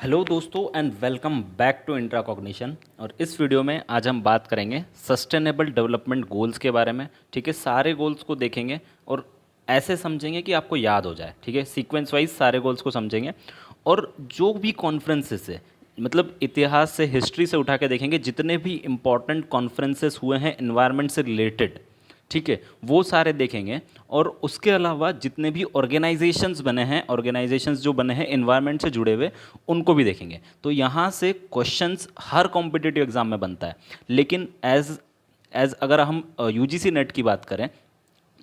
Hello दोस्तों and welcome back to intra cognition. और इस वीडियो में आज हम बात करेंगे सस्टेनेबल डेवलपमेंट गोल्स के बारे में। ठीक है, सारे गोल्स को देखेंगे और ऐसे समझेंगे कि आपको याद हो जाए। ठीक है, सीक्वेंस वाइज सारे गोल्स को समझेंगे और जो भी कॉन्फ्रेंसेस है, मतलब इतिहास से, हिस्ट्री से उठा के देखेंगे, जितने भी इम्पॉर्टेंट कॉन्फ्रेंसेस हुए हैं इन्वायरमेंट से रिलेटेड, ठीक है, वो सारे देखेंगे। और उसके अलावा जितने भी ऑर्गेनाइजेशंस बने हैं, ऑर्गेनाइजेशंस जो बने हैं एनवायरनमेंट से जुड़े हुए, उनको भी देखेंगे। तो यहाँ से क्वेश्चंस हर कॉम्पिटिटिव एग्जाम में बनता है। लेकिन एज एज अगर हम यूजीसी नेट की बात करें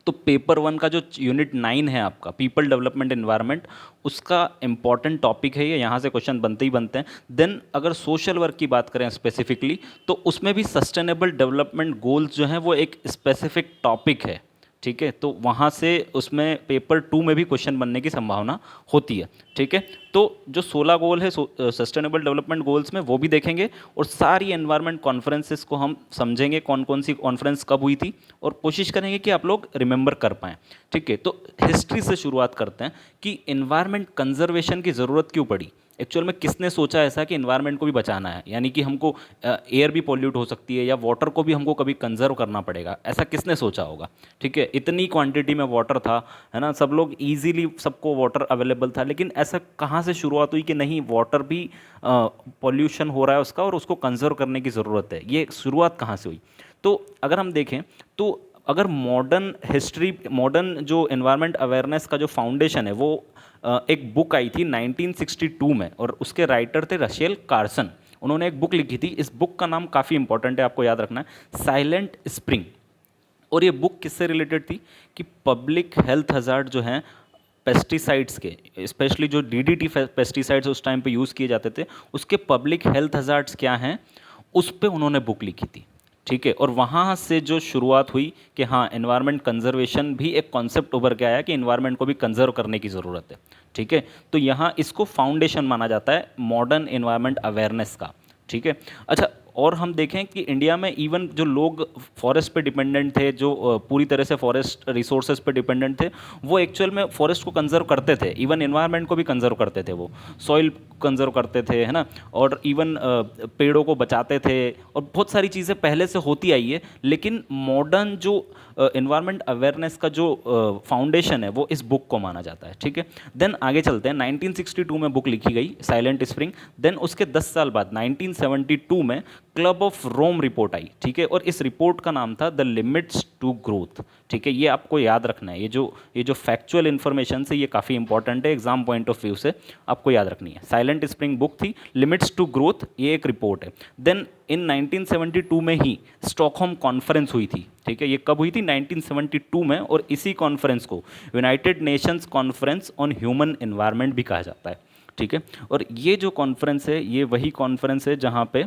तो पेपर वन का जो यूनिट 9 है आपका, पीपल डेवलपमेंट एनवायरनमेंट, उसका इंपॉर्टेंट टॉपिक है ये, यहाँ से क्वेश्चन बनते ही बनते हैं। देन अगर सोशल वर्क की बात करें स्पेसिफिकली, तो उसमें भी सस्टेनेबल डेवलपमेंट गोल्स जो हैं वो एक स्पेसिफिक टॉपिक है। ठीक है, तो वहाँ से उसमें पेपर 2 में भी क्वेश्चन बनने की संभावना होती है। ठीक है, तो जो 16 गोल है सस्टेनेबल डेवलपमेंट गोल्स में, वो भी देखेंगे और सारी एनवायरनमेंट कॉन्फ्रेंसेस को हम समझेंगे, कौन कौन सी कॉन्फ्रेंस कब हुई थी, और कोशिश करेंगे कि आप लोग रिमेंबर कर पाएँ। ठीक है, तो हिस्ट्री से शुरुआत करते हैं कि एनवायरनमेंट कंजर्वेशन की ज़रूरत क्यों पड़ी। एक्चुअल में किसने सोचा ऐसा कि इन्वायरमेंट को भी बचाना है, यानी कि हमको एयर भी पॉल्यूट हो सकती है या वाटर को भी हमको कभी कंजर्व करना पड़ेगा, ऐसा किसने सोचा होगा। ठीक है, इतनी क्वांटिटी में वाटर था, है ना, सब लोग इजीली, सबको वाटर अवेलेबल था, लेकिन ऐसा कहाँ से शुरुआत हुई कि नहीं, वाटर भी पॉल्यूशन हो रहा है उसका और उसको कंजर्व करने की ज़रूरत है। ये शुरुआत कहाँ से हुई। तो अगर हम देखें तो अगर मॉडर्न हिस्ट्री, मॉडर्न जो एनवायरनमेंट अवेयरनेस का जो फाउंडेशन है, वो एक बुक आई थी 1962 में, और उसके राइटर थे रशेल कार्सन। उन्होंने एक बुक लिखी थी, इस बुक का नाम काफ़ी इंपॉर्टेंट है, आपको याद रखना है, साइलेंट स्प्रिंग। और ये बुक किससे रिलेटेड थी कि पब्लिक हेल्थ हजार्ड जो हैं पेस्टिसाइड्स के, स्पेशली जो डीडीटी पेस्टिसाइड्स उस टाइम पे यूज़ किए जाते थे, उसके पब्लिक हेल्थ हजार्ड्स क्या हैं, उस पे उन्होंने बुक लिखी थी। ठीक है, और वहाँ से जो शुरुआत हुई कि हाँ, एनवायरनमेंट कंजर्वेशन भी एक कॉन्सेप्ट उभर के आया कि एनवायरनमेंट को भी कंजर्व करने की ज़रूरत है। ठीक है, तो यहाँ इसको फाउंडेशन माना जाता है मॉडर्न एनवायरनमेंट अवेयरनेस का। ठीक है, अच्छा, और हम देखें कि इंडिया में इवन जो लोग फॉरेस्ट पे डिपेंडेंट थे, जो पूरी तरह से फॉरेस्ट रिसोर्सेज पे डिपेंडेंट थे, वो एक्चुअल में फॉरेस्ट को कंजर्व करते थे, इवन एनवायरनमेंट को भी कंजर्व करते थे, वो सॉइल कंजर्व करते थे, है ना, और इवन पेड़ों को बचाते थे, और बहुत सारी चीज़ें पहले से होती आई है। लेकिन मॉडर्न जो एनवायरनमेंट अवेयरनेस का जो फाउंडेशन है, वो इस बुक को माना जाता है। ठीक है, देन आगे चलते हैं। 1962 में बुक लिखी गई साइलेंट स्प्रिंग। देन उसके 10 साल बाद 1972 में क्लब ऑफ रोम रिपोर्ट आई। ठीक है, और इस रिपोर्ट का नाम था द लिमिट्स टू ग्रोथ। ठीक है, ये आपको याद रखना है, ये जो फैक्चुअल इन्फॉर्मेशन से, ये काफ़ी इंपॉर्टेंट है एग्जाम पॉइंट ऑफ व्यू से, आपको याद रखनी है। साइलेंट स्प्रिंग बुक थी, लिमिट्स टू ग्रोथ ये एक रिपोर्ट है। देन इन 1972 में ही स्टॉकहोम कॉन्फ्रेंस हुई थी। ठीक है, ये कब हुई थी, 1972 में, और इसी कॉन्फ्रेंस को United Nations conference on human environment भी कहा जाता है। ठीक है, और ये जो कॉन्फ्रेंस है, ये वही कॉन्फ्रेंस है जहाँ पे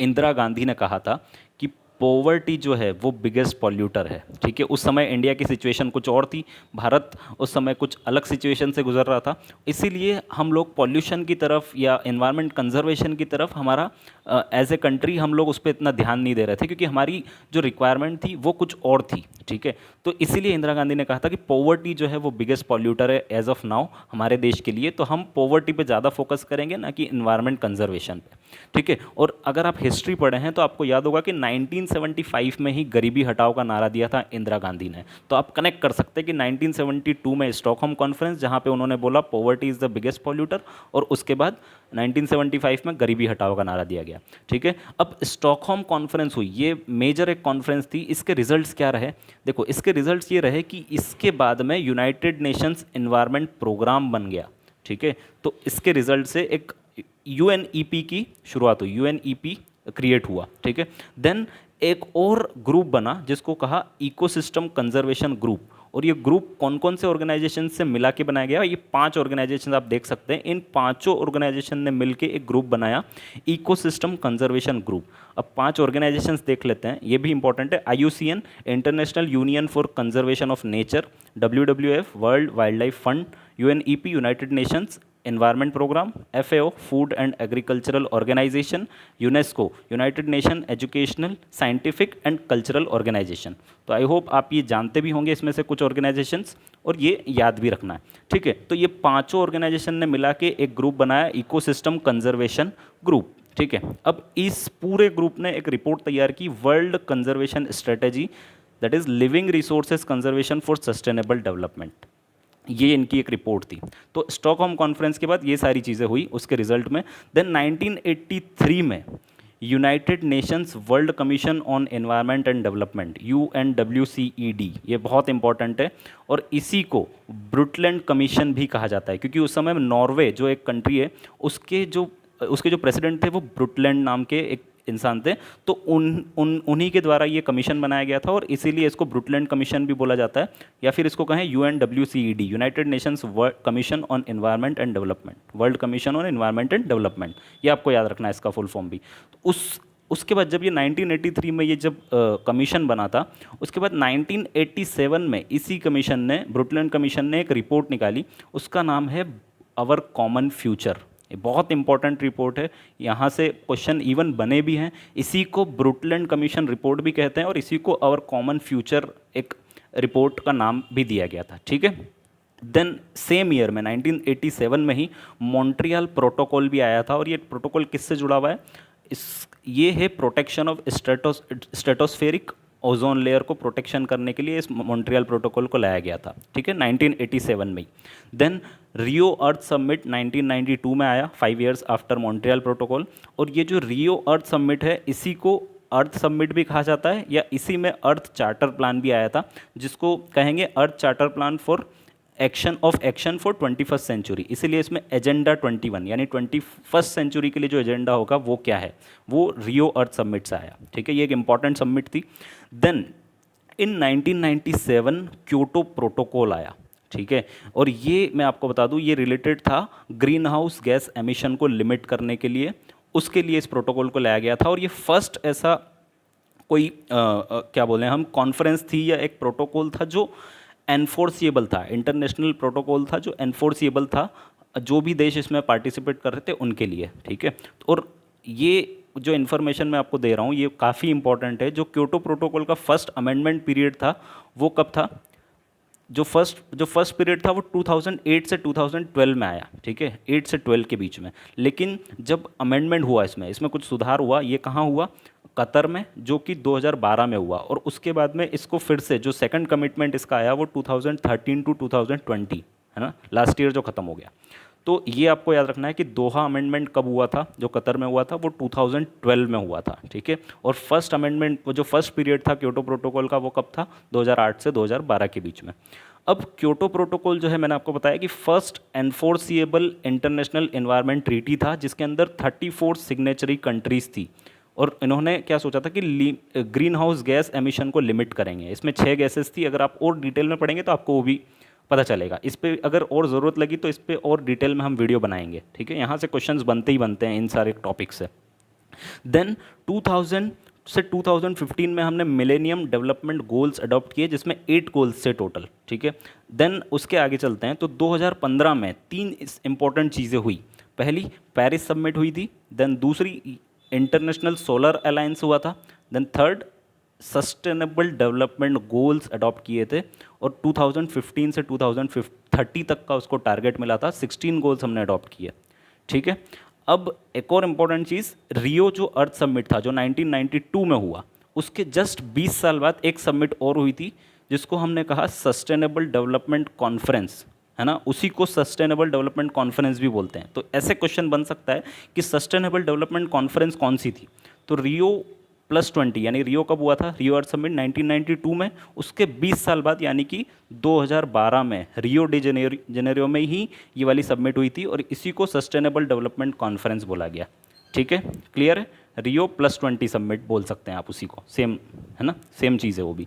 इंदिरा गांधी ने कहा था कि पॉवर्टी जो है वो बिगेस्ट पॉल्यूटर है। ठीक है, उस समय इंडिया की सिचुएशन कुछ और थी, भारत उस समय कुछ अलग सिचुएशन से गुजर रहा था, इसीलिए हम लोग पॉल्यूशन की तरफ या एनवायरनमेंट कंजर्वेशन की तरफ, हमारा एज ए कंट्री हम लोग उस पर इतना ध्यान नहीं दे रहे थे, क्योंकि हमारी जो रिक्वायरमेंट थी वो कुछ और थी। ठीक है, तो इसीलिए इंदिरा गांधी ने कहा था कि पॉवर्टी जो है वो बिगेस्ट पॉल्यूटर है एज ऑफ नाउ हमारे देश के लिए, तो हम पॉवर्टी पे ज़्यादा फोकस करेंगे, ना कि इन्वायरमेंट कंजर्वेशन पे। ठीक है, और अगर आप हिस्ट्री पढ़े हैं तो आपको याद होगा कि 1975 में ही गरीबी हटाओ का नारा दिया था इंदिरा गांधी ने। तो आप कनेक्ट कर सकते हैं कि 1972 में स्टॉकहोम कॉन्फ्रेंस, जहां पे उन्होंने बोला poverty is the biggest polluter, और उसके बाद 1975 में गरीबी हटाओ का नारा दिया गया। ठीक है, अब स्टॉकहोम कॉन्फ्रेंस हुई, ये मेजर एक कॉन्फ्रेंस थी। इसके रिजल्ट्स क्या रहे, देखो, इसके रिजल्ट्स ये रहे कि इसके बाद में यूनाइटेड नेशंस एनवायरनमेंट प्रोग्राम बन गया। ठीक है, तो इसके रिजल्ट से एक यूएनईपी की शुरुआत हुई, यूएनईपी क्रिएट हुआ। ठीक है, देन एक और ग्रुप बना जिसको कहा इकोसिस्टम कंजर्वेशन ग्रुप, और ये ग्रुप कौन कौन से ऑर्गेनाइजेशन से मिला के बनाया गया, ये 5 ऑर्गेनाइजेशन आप देख सकते हैं। इन पांचों ऑर्गेनाइजेशन ने मिलके एक ग्रुप बनाया, इकोसिस्टम कंजर्वेशन ग्रुप। अब 5 ऑर्गेनाइजेशंस देख लेते हैं, ये भी इंपॉर्टेंट है। IUCN, International Union for Conservation of Nature, WWF, World Wild Life Fund, UNEP, United Nations Environment Programme, FAO Food and Agricultural Organisation, UNESCO United Nation Educational Scientific and Cultural Organisation. तो I hope आप ये जानते भी होंगे इसमें से कुछ organisations, और ये याद भी रखना है, ठीक है। तो ये पांचों ऑर्गेनाइजेशन ने मिला के एक ग्रुप बनाया, इकोसिस्टम कंजर्वेशन ग्रुप, ठीक है। अब इस पूरे ग्रुप ने एक रिपोर्ट तैयार की, world conservation strategy, that is living resources conservation for sustainable development. ये इनकी एक रिपोर्ट थी। तो स्टॉकहोम कॉन्फ्रेंस के बाद ये सारी चीज़ें हुई उसके रिजल्ट में। देन 1983 में United Nations world commission on environment and development, UNWCED, ये बहुत इंपॉर्टेंट है, और इसी को ब्रुटलैंड कमीशन भी कहा जाता है, क्योंकि उस समय नॉर्वे जो एक कंट्री है उसके जो प्रेसिडेंट थे वो ब्रुटलैंड नाम के एक इंसान थे। तो उन्हीं के द्वारा ये कमीशन बनाया गया था, और इसीलिए इसको ब्रुटलैंड कमीशन भी बोला जाता है, या फिर इसको कहें UNWCED, United Nations commission on environment and development, world commission on environment and development. ये आपको याद रखना है इसका फुल फॉर्म भी। तो उसके बाद जब ये 1983 में ये जब कमीशन बना था, उसके बाद 1987 में इसी कमीशन ने, ब्रुटलैंड कमीशन ने एक रिपोर्ट निकाली, उसका नाम है आवर कॉमन फ्यूचर। ये बहुत इंपॉर्टेंट रिपोर्ट है, यहाँ से क्वेश्चन इवन बने भी हैं। इसी को ब्रुटलैंड कमीशन रिपोर्ट भी कहते हैं, और इसी को आवर कॉमन फ्यूचर एक रिपोर्ट का नाम भी दिया गया था, ठीक है। देन सेम ईयर में 1987 में ही मॉन्ट्रियल प्रोटोकॉल भी आया था, और ये प्रोटोकॉल किससे जुड़ा हुआ है? ये है protection of stratospheric ozone layer को प्रोटेक्शन करने के लिए इस मॉन्ट्रियल प्रोटोकॉल को लाया गया था, ठीक है, 1987 में ही। देन रियो अर्थ समिट 1992 में आया, 5 इयर्स आफ्टर मॉन्ट्रियल प्रोटोकॉल। और ये जो रियो अर्थ समिट है, इसी को अर्थ समिट भी कहा जाता है, या इसी में अर्थ चार्टर प्लान भी आया था, जिसको कहेंगे Earth charter plan for action for 21st century. इसीलिए इसमें एजेंडा 21, यानी 21st सेंचुरी के लिए जो एजेंडा होगा वो क्या है, वो रियो अर्थ समिट से आया, ठीक है। ये एक इंपॉर्टेंट समिट थी। देन इन 1997 क्योटो प्रोटोकॉल आया, ठीक है, और ये मैं आपको बता दूं ये रिलेटेड था ग्रीन हाउस गैस एमिशन को लिमिट करने के लिए, उसके लिए इस प्रोटोकॉल को लाया गया था। और ये फर्स्ट ऐसा कोई क्या बोलें हम, कॉन्फ्रेंस थी या एक प्रोटोकॉल था जो एनफोर्सिएबल था, इंटरनेशनल प्रोटोकॉल था जो एनफोर्सिएबल था, जो भी देश इसमें पार्टिसिपेट कर रहे थे उनके लिए, ठीक है। और ये जो इन्फॉर्मेशन मैं आपको दे रहा हूँ ये काफ़ी इंपॉर्टेंट है। जो क्योटो प्रोटोकॉल का फर्स्ट अमेंडमेंट पीरियड था वो कब था? जो फर्स्ट पीरियड था वो 2008 से 2012 में आया, ठीक है, 8 से 12 के बीच में। लेकिन जब अमेंडमेंट हुआ इसमें कुछ सुधार हुआ। ये कहाँ हुआ? कतर में, जो कि 2012 में हुआ। और उसके बाद में इसको फिर से जो सेकंड कमिटमेंट इसका आया वो 2013 टू 2020, है ना, लास्ट ईयर जो ख़त्म हो गया। तो ये आपको याद रखना है कि दोहा अमेंडमेंट कब हुआ था, जो कतर में हुआ था वो 2012 में हुआ था, ठीक है। और फर्स्ट अमेंडमेंट, वो जो फर्स्ट पीरियड था क्योटो प्रोटोकॉल का, वो कब था? 2008 से 2012 के बीच में। अब क्योटो प्रोटोकॉल जो है, मैंने आपको बताया कि first enforceable international environment treaty था, जिसके अंदर 34 सिग्नेचरी कंट्रीज थी। और इन्होंने क्या सोचा था कि ग्रीन हाउस गैस एमिशन को लिमिट करेंगे। इसमें 6 गैसेस थी। अगर आप और डिटेल में पढ़ेंगे तो आपको वो भी पता चलेगा। इस पर अगर और ज़रूरत लगी तो इस पर और डिटेल में हम वीडियो बनाएंगे, ठीक है। यहाँ से क्वेश्चंस बनते ही बनते हैं इन सारे टॉपिक से। देन 2000 से 2015 में हमने मिलेनियम डेवलपमेंट गोल्स अडॉप्ट किए, जिसमें 8 गोल्स थे टोटल, ठीक है। देन उसके आगे चलते हैं तो 2015 में 3 इंपॉर्टेंट चीज़ें हुई। पहली पेरिस समिट हुई थी। देन दूसरी इंटरनेशनल सोलर अलायंस हुआ था। Then third sustainable development goals adopt किए थे, और 2015 से 2030 तक का उसको टारगेट मिला था। 16 गोल्स हमने अडॉप्ट किए, ठीक है। अब एक और इम्पॉर्टेंट चीज़, रियो जो अर्थ समिट था जो 1992 में हुआ, उसके जस्ट 20 साल बाद एक समिट और हुई थी, जिसको हमने कहा सस्टेनेबल डेवलपमेंट कॉन्फ्रेंस, है ना। उसी को सस्टेनेबल डेवलपमेंट कॉन्फ्रेंस भी बोलते हैं। तो ऐसे क्वेश्चन बन सकता है कि सस्टेनेबल डेवलपमेंट कॉन्फ्रेंस कौन सी थी? तो रियो +20, यानी रियो कब हुआ था? रियो अर्थ समिट 1992 में। उसके 20 साल बाद यानी कि 2012 में रियो डी जेनेरियो में ही ये वाली समिट हुई थी, और इसी को सस्टेनेबल डेवलपमेंट कॉन्फ्रेंस बोला गया, ठीक है। क्लियर है? रियो +20 समिट बोल सकते हैं आप उसी को, सेम है ना, सेम चीज़ है वो भी।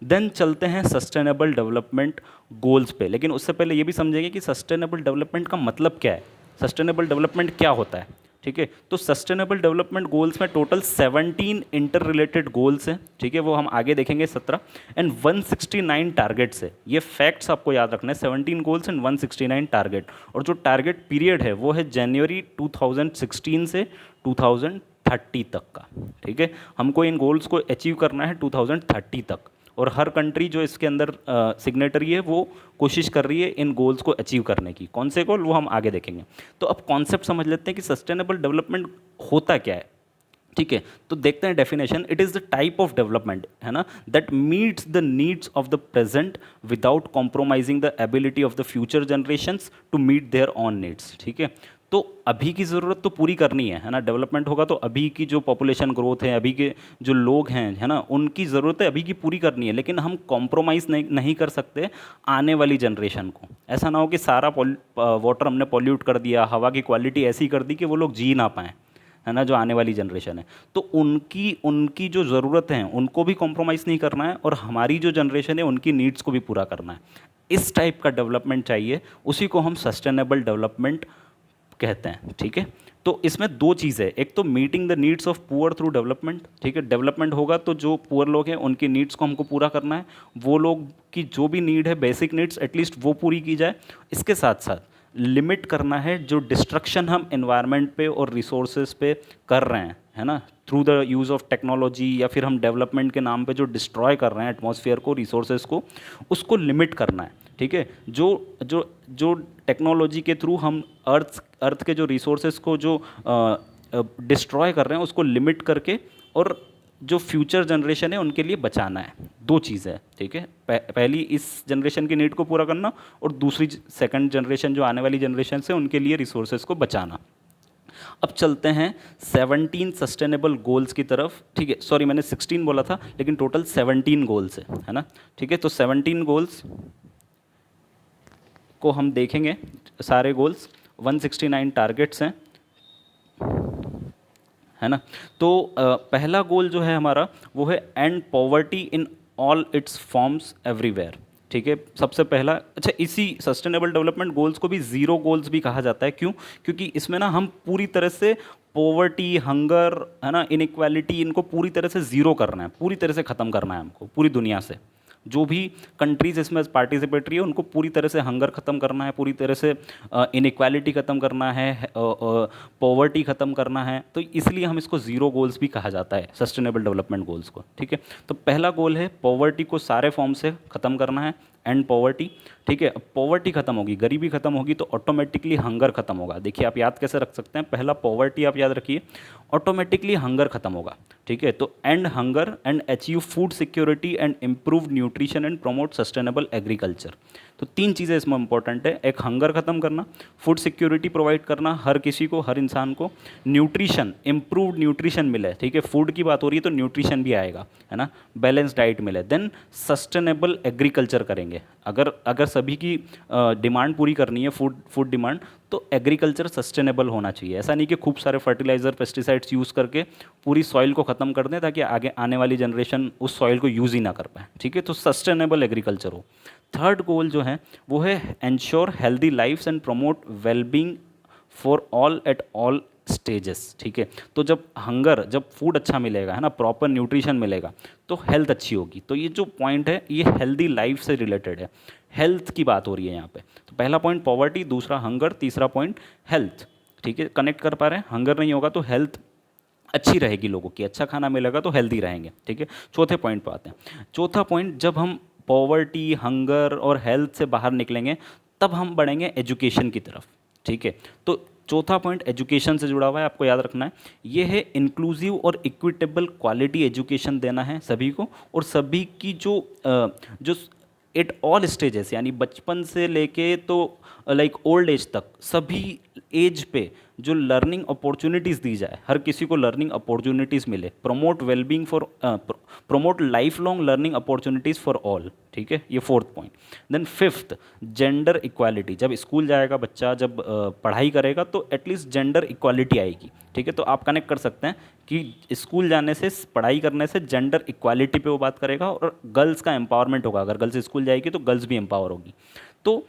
देन चलते हैं सस्टेनेबल डेवलपमेंट गोल्स पे। लेकिन उससे पहले ये भी समझेंगे कि सस्टेनेबल डेवलपमेंट का मतलब क्या है, सस्टेनेबल डेवलपमेंट क्या होता है। ठीक है। तो सस्टेनेबल डेवलपमेंट गोल्स में टोटल 17 इंटर रिलेटेड गोल्स हैं, ठीक है, वो हम आगे देखेंगे 17 एंड 169 टारगेट्स है। ये फैक्ट्स आपको याद रखना है, 17 गोल्स एंड 169 टारगेट। और जो टारगेट पीरियड है वो है जनवरी 2016 से 2030 तक का, ठीक है। हमको इन गोल्स को अचीव करना है 2030 तक, और हर कंट्री जो इसके अंदर सिग्नेटरी है वो कोशिश कर रही है इन गोल्स को अचीव करने की। कौन से गोल वो हम आगे देखेंगे। तो अब कॉन्सेप्ट समझ लेते हैं कि सस्टेनेबल डेवलपमेंट होता क्या है, ठीक है। तो देखते हैं definition. It is the type of development, है ना, that meets the needs of the present without compromising the ability of the future generations to meet their own needs, ठीक है। तो अभी की ज़रूरत तो पूरी करनी है ना। डेवलपमेंट होगा तो अभी की जो पॉपुलेशन ग्रोथ है, अभी के जो लोग हैं, है ना, उनकी ज़रूरतें अभी की पूरी करनी है, लेकिन हम कॉम्प्रोमाइज़ नहीं कर सकते आने वाली जनरेशन को। ऐसा ना हो कि सारा वाटर हमने पॉल्यूट कर दिया, हवा की क्वालिटी ऐसी कर दी कि वो लोग जी ना पाएँ, है ना, जो आने वाली जनरेशन है। तो उनकी उनकी जो ज़रूरत हैं उनको भी कॉम्प्रोमाइज़ नहीं करना है, और हमारी जो जनरेशन है उनकी नीड्स को भी पूरा करना है। इस टाइप का डेवलपमेंट चाहिए, उसी को हम सस्टेनेबल डेवलपमेंट कहते हैं, ठीक है। तो इसमें दो चीज़ है, एक तो meeting the needs of poor through development, ठीक है। डेवलपमेंट होगा तो जो पुअर लोग हैं उनकी नीड्स को हमको पूरा करना है, वो लोग की जो भी नीड है, बेसिक नीड्स एटलीस्ट वो पूरी की जाए। इसके साथ साथ लिमिट करना है जो डिस्ट्रक्शन हम एनवायरनमेंट पे और रिसोर्सेज पे कर रहे हैं, है ना, through the use of technology, या फिर हम डेवलपमेंट के नाम पे जो डिस्ट्रॉय कर रहे हैं एटमॉस्फेयर को, रिसोर्सेज को, उसको लिमिट करना है, ठीक है। जो जो जो टेक्नोलॉजी के थ्रू हम अर्थ के जो रिसोर्सेज को जो डिस्ट्रॉय कर रहे हैं उसको लिमिट करके, और जो फ्यूचर जनरेशन है उनके लिए बचाना है। दो चीज़ है, ठीक है। पहली इस जनरेशन की नीड को पूरा करना, और दूसरी सेकंड जनरेशन जो आने वाली जनरेशन से उनके लिए रिसोर्सेज को बचाना। अब चलते हैं 17 सस्टेनेबल गोल्स की तरफ, ठीक है। सॉरी, मैंने 16 बोला था, लेकिन टोटल 17 गोल्स है ना, ठीक है। तो 17 गोल्स को हम देखेंगे, सारे गोल्स, 169 टारगेट्स हैं, है ना। तो पहला गोल जो है हमारा वो है and poverty in all it's forms everywhere, ठीक है। सबसे पहला, अच्छा, इसी सस्टेनेबल डेवलपमेंट गोल्स को भी ज़ीरो गोल्स भी कहा जाता है। क्यों? क्योंकि इसमें ना हम पूरी तरह से पॉवर्टी, हंगर, है ना, इनइक्वालिटी, इनको पूरी तरह से ज़ीरो करना है, पूरी तरह से ख़त्म करना है हमको पूरी दुनिया से। जो भी कंट्रीज़ इसमें पार्टिसिपेटरी है उनको पूरी तरह से हंगर ख़त्म करना है, पूरी तरह से इनइक्वालिटी ख़त्म करना है, पॉवर्टी ख़त्म करना है। तो इसलिए हम इसको ज़ीरो गोल्स भी कहा जाता है, सस्टेनेबल डेवलपमेंट गोल्स को, ठीक है। तो पहला गोल है पॉवर्टी को सारे फॉर्म से ख़त्म करना है, एंड पॉवर्टी, ठीक है। अब पॉवर्टी खत्म होगी, गरीबी खत्म होगी, तो ऑटोमेटिकली हंगर खत्म होगा। देखिए आप याद कैसे रख सकते हैं, पहला पॉवर्टी आप याद रखिए, ऑटोमेटिकली हंगर खत्म होगा, ठीक है। तो and hunger and achieve food security and improve nutrition and promote sustainable agriculture. तो तीन चीज़ें इसमें इंपॉर्टेंट है, एक हंगर खत्म करना, फूड सिक्योरिटी प्रोवाइड करना हर किसी को, हर इंसान को, न्यूट्रिशन, इम्प्रूव्ड न्यूट्रिशन मिले, ठीक है। फूड की बात हो रही है तो न्यूट्रिशन भी आएगा, है ना, बैलेंस डाइट मिले, देन सस्टेनेबल एग्रीकल्चर करेंगे। अगर सभी की डिमांड पूरी करनी है, फूड डिमांड, तो एग्रीकल्चर सस्टेनेबल होना चाहिए। ऐसा नहीं कि खूब सारे फर्टिलाइज़र, पेस्टिसाइड्स यूज़ करके पूरी सॉइल को ख़त्म कर दें ताकि आगे आने वाली जनरेशन उस सॉइल को यूज़ ही ना कर पाए, ठीक है। तो सस्टेनेबल एग्रीकल्चर हो। थर्ड गोल जो है वो है ensure healthy lifes and promote wellbeing for all at all stages, ठीक है। तो जब फूड अच्छा मिलेगा, है ना, प्रॉपर न्यूट्रिशन मिलेगा, तो हेल्थ अच्छी होगी। तो ये जो पॉइंट है ये हेल्दी लाइफ से रिलेटेड है, हेल्थ की बात हो रही है यहाँ पे। तो पहला पॉइंट पॉवर्टी, दूसरा हंगर, तीसरा पॉइंट हेल्थ, ठीक है। कनेक्ट कर पा रहे हैं, हंगर नहीं होगा तो हेल्थ अच्छी रहेगी लोगों की, अच्छा खाना मिलेगा तो हेल्दी रहेंगे, ठीक है। चौथे पॉइंट पर आते हैं। चौथा पॉइंट, जब हम पॉवर्टी, हंगर और हेल्थ से बाहर निकलेंगे तब हम बढ़ेंगे एजुकेशन की तरफ, ठीक है। तो चौथा पॉइंट एजुकेशन से जुड़ा हुआ है, आपको याद रखना है। ये है इंक्लूसिव और इक्विटेबल क्वालिटी एजुकेशन देना है सभी को, और सभी की जो एट ऑल स्टेजेस, यानी बचपन से लेके तो लाइक ओल्ड एज तक, सभी एज पे जो लर्निंग अपॉर्चुनिटीज़ दी जाए, हर किसी को लर्निंग अपॉर्चुनिटीज़ मिले, promote life long learning opportunities for all, ठीक है। ये fourth point. Then fifth, gender equality. जब स्कूल जाएगा बच्चा, जब पढ़ाई करेगा तो एटलीस्ट जेंडर इक्वालिटी आएगी, ठीक है। तो आप कनेक्ट कर सकते हैं कि स्कूल जाने से, पढ़ाई करने से जेंडर इक्वालिटी पे वो बात करेगा, और गर्ल्स का एम्पावरमेंट होगा। अगर गर्ल्स स्कूल जाएगी तो गर्ल्स भी एम्पावर होगी। तो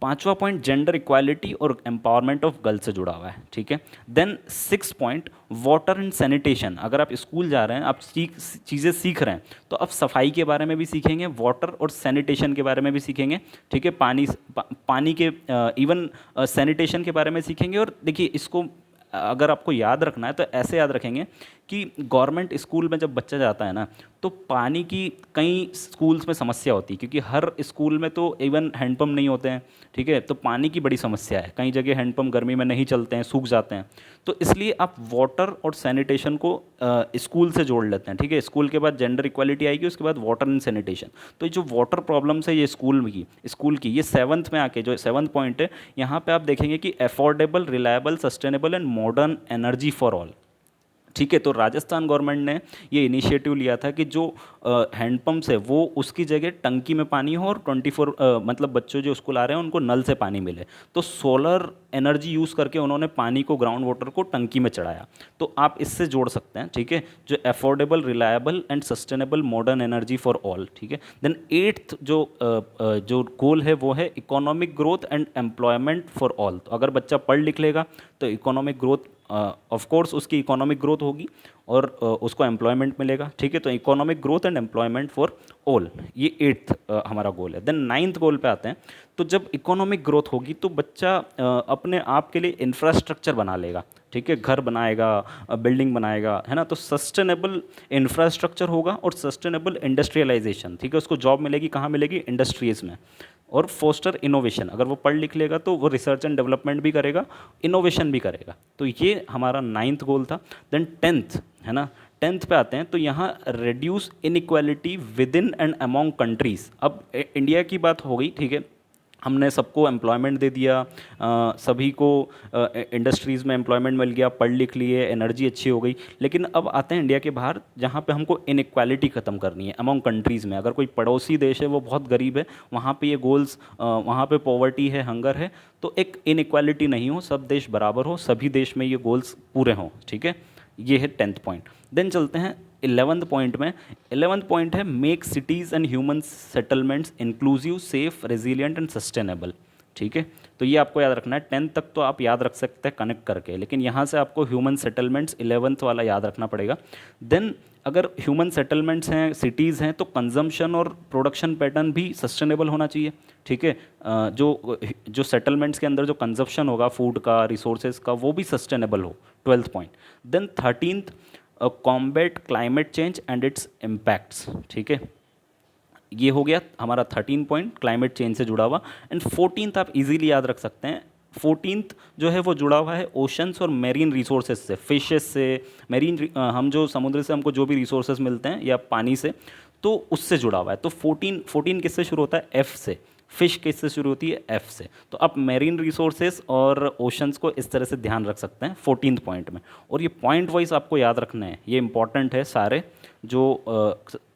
पांचवा पॉइंट जेंडर इक्वालिटी और एम्पावरमेंट ऑफ गर्ल्स से जुड़ा हुआ है, ठीक है। Then 6 point water and sanitation. अगर आप स्कूल जा रहे हैं, आप चीज़ें सीख रहे हैं, तो आप सफाई के बारे में भी सीखेंगे, वाटर और सैनिटेशन के बारे में भी सीखेंगे, ठीक है। पानी के इवन सैनिटेशन के बारे में सीखेंगे। और देखिए, इसको अगर आपको याद रखना है तो ऐसे याद रखेंगे कि गवर्नमेंट स्कूल में जब बच्चा जाता है ना, तो पानी की कई स्कूल्स में समस्या होती है, क्योंकि हर स्कूल में तो इवन हैंडपम्प नहीं होते हैं, ठीक है। तो पानी की बड़ी समस्या है, कई जगह हैंडपम्प गर्मी में नहीं चलते हैं, सूख जाते हैं। तो इसलिए आप वाटर और सैनिटेशन को स्कूल से जोड़ लेते हैं, ठीक है। स्कूल के बाद जेंडर इक्वालिटी आएगी, उसके बाद वाटर एंड सैनिटेशन। तो ये जो वाटर प्रॉब्लम्स है ये स्कूल की ये 7th में आके जो 7th पॉइंट है, यहाँ पे आप देखेंगे कि affordable, reliable, sustainable and modern energy for all, ठीक है। तो राजस्थान गवर्नमेंट ने ये इनिशिएटिव लिया था कि जो हैंडपम्प्स है वो उसकी जगह टंकी में पानी हो, और 24 मतलब बच्चों जो स्कूल आ रहे हैं उनको नल से पानी मिले। तो सोलर एनर्जी यूज़ करके उन्होंने पानी को, ग्राउंड वाटर को टंकी में चढ़ाया। तो आप इससे जोड़ सकते हैं, ठीक है, जो affordable, reliable and sustainable modern energy for all, ठीक है। देन 8th जो गोल है वो है economic growth and employment for all. तो अगर बच्चा पढ़ लिख लेगा तो इकोनॉमिक ग्रोथ, ऑफ कोर्स उसकी इकोनॉमिक ग्रोथ होगी और उसको एम्प्लॉयमेंट मिलेगा, ठीक है। तो economic growth and employment for all, ये 8th हमारा गोल है। देन 9th गोल पे आते हैं। तो जब इकोनॉमिक ग्रोथ होगी तो बच्चा अपने आप के लिए इंफ्रास्ट्रक्चर बना लेगा, ठीक है, घर बनाएगा, बिल्डिंग बनाएगा, है ना। तो सस्टेनेबल इंफ्रास्ट्रक्चर होगा और सस्टेनेबल इंडस्ट्रियलाइजेशन, ठीक है, उसको जॉब मिलेगी, कहाँ मिलेगी, इंडस्ट्रीज़ में। और फोस्टर इनोवेशन, अगर वो पढ़ लिख लेगा तो वो रिसर्च एंड डेवलपमेंट भी करेगा, इनोवेशन भी करेगा। तो ये हमारा 9th गोल था। देन 10th, है ना, 10th पे आते हैं। तो यहाँ reduce inequality with in and among countries. अब इंडिया की बात हो गई, ठीक है, हमने सबको एम्प्लॉयमेंट दे दिया, सभी को इंडस्ट्रीज़ में एम्प्लॉयमेंट मिल गया, पढ़ लिख लिए, एनर्जी अच्छी हो गई। लेकिन अब आते हैं इंडिया के बाहर, जहाँ पे हमको इनइक्वालिटी ख़त्म करनी है अमॉन्ग कंट्रीज़ में। अगर कोई पड़ोसी देश है वो बहुत गरीब है, वहाँ पे ये गोल्स, वहाँ पे पॉवर्टी है, हंगर है, तो एक इनइक्वालिटी नहीं हो, सब देश बराबर हो, सभी देश में ये गोल्स पूरे हों, ठीक है। ये है 10th पॉइंट। देन चलते हैं 11th पॉइंट में। 11th पॉइंट है make cities and human settlements inclusive, safe, resilient and sustainable, ठीक है। तो ये आपको याद रखना है। 10th तक तो आप याद रख सकते हैं कनेक्ट करके, लेकिन यहाँ से आपको ह्यूमन सेटलमेंट्स 11th वाला याद रखना पड़ेगा। देन अगर ह्यूमन सेटलमेंट्स हैं, सिटीज़ हैं, तो कंजम्पशन और प्रोडक्शन पैटर्न भी सस्टेनेबल होना चाहिए, ठीक है। जो सेटलमेंट्स के अंदर जो कंजप्शन होगा फूड का, रिसोर्सेज का, वो भी सस्टेनेबल हो, 12th point. Then 13th combat climate change and its impacts, ठीक है। ये हो गया हमारा 13 पॉइंट क्लाइमेट चेंज से जुड़ा हुआ। एंड 14th आप इजीली याद रख सकते हैं। 14th जो है वो जुड़ा हुआ है ओशंस और मेरीन रिसोर्सेज से, फिशेस से, हम जो समुद्र से हमको जो भी रिसोर्सेज मिलते हैं या पानी से, तो उससे जुड़ा हुआ है। तो 14 किससे शुरू होता है, एफ से। फिश किससे शुरू होती है, एफ से। तो आप मेरीन रिसोर्सेज और ओशंस को इस तरह से ध्यान रख सकते हैं 14th पॉइंट में। और ये पॉइंट वाइज आपको याद रखने हैं, ये इंपॉर्टेंट है सारे जो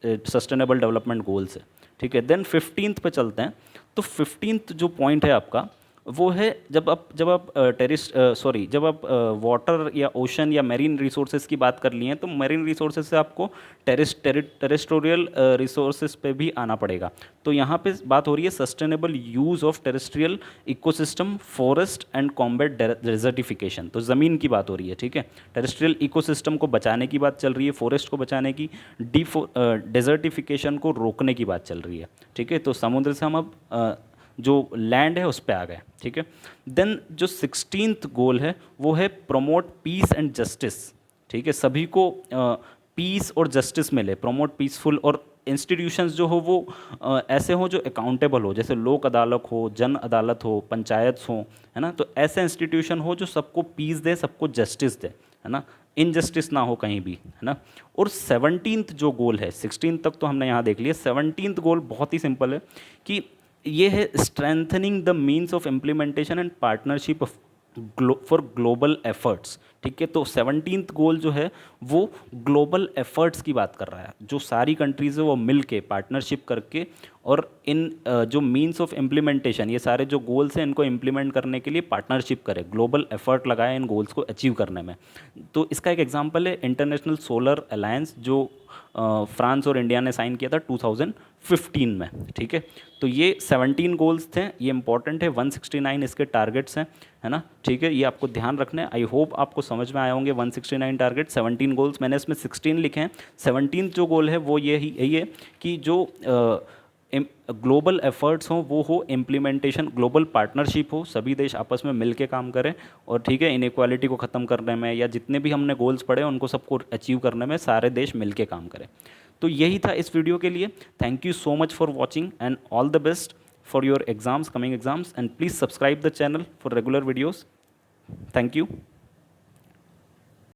सस्टेनेबल डेवलपमेंट गोल्स है, ठीक है। देन 15th पे चलते हैं। तो 15th जो पॉइंट है आपका वो है जब आप वाटर या ओशन या मेरीन रिसोर्सेज की बात कर लिए हैं, तो मेरीन रिसोर्सेज से आपको टेरेस्ट्रोरियल रिसोर्सेज पे भी आना पड़ेगा। तो यहाँ पे बात हो रही है sustainable use of terrestrial ecosystem, forest and combat desertification. तो ज़मीन की बात हो रही है, ठीक है। टेरेस्ट्रियल इकोसिस्टम को बचाने की बात चल रही है, फॉरेस्ट को बचाने की, डेजर्टिफिकेशन को रोकने की बात चल रही है, ठीक है। तो समुद्र से हम अब जो लैंड है उस पर आ गए, ठीक है। देन जो 16th गोल है वो है प्रमोट पीस एंड जस्टिस, ठीक है। सभी को पीस और जस्टिस मिले, प्रमोट पीसफुल, और इंस्टीट्यूशंस जो हो वो ऐसे हो जो अकाउंटेबल हो, जैसे लोक अदालत हो, जन अदालत हो, पंचायत हो, है ना। तो ऐसे इंस्टीट्यूशन हो जो सबको पीस दे, सबको जस्टिस दे, है ना, इनजस्टिस ना हो कहीं भी, है ना। और 17th जो गोल है, 16th तक तो हमने यहाँ देख लिया, 17th गोल बहुत ही सिंपल है कि ये है strengthening the means of implementation and partnership for global efforts, ठीक है। तो 17th गोल जो है वो ग्लोबल एफर्ट्स की बात कर रहा है, जो सारी कंट्रीज़ है वो मिल के पार्टनरशिप करके और इन जो मीन्स ऑफ इम्प्लीमेंटेशन, ये सारे जो गोल्स हैं इनको इम्प्लीमेंट करने के लिए पार्टनरशिप करे, ग्लोबल एफर्ट लगाए इन गोल्स को अचीव करने में। तो इसका एक एग्जांपल है इंटरनेशनल सोलर अलायंस, जो फ्रांस और इंडिया ने साइन किया था 2015 में, ठीक है। तो ये 17 गोल्स थे, ये इंपॉर्टेंट है, 169 इसके टारगेट्स हैं, है ना, ठीक है। ये आपको ध्यान रखना है। आई होप आपको समझ में आए होंगे। 169 टारगेट, 17 गोल्स, मैंने इसमें 16 लिखे हैं। 17 जो गोल है वो यही है कि जो ग्लोबल एफर्ट्स हों वो हो इम्प्लीमेंटेशन, ग्लोबल पार्टनरशिप हो, सभी देश आपस में मिल के काम करें, और ठीक है इनइक्वालिटी को ख़त्म करने में या जितने भी हमने गोल्स पढ़े उनको सबको अचीव करने में सारे देश मिल के काम करें। तो यही था इस वीडियो के लिए। Thank you so much for watching and all the best for your exams, coming exams, and please subscribe the channel for regular videos. Thank you.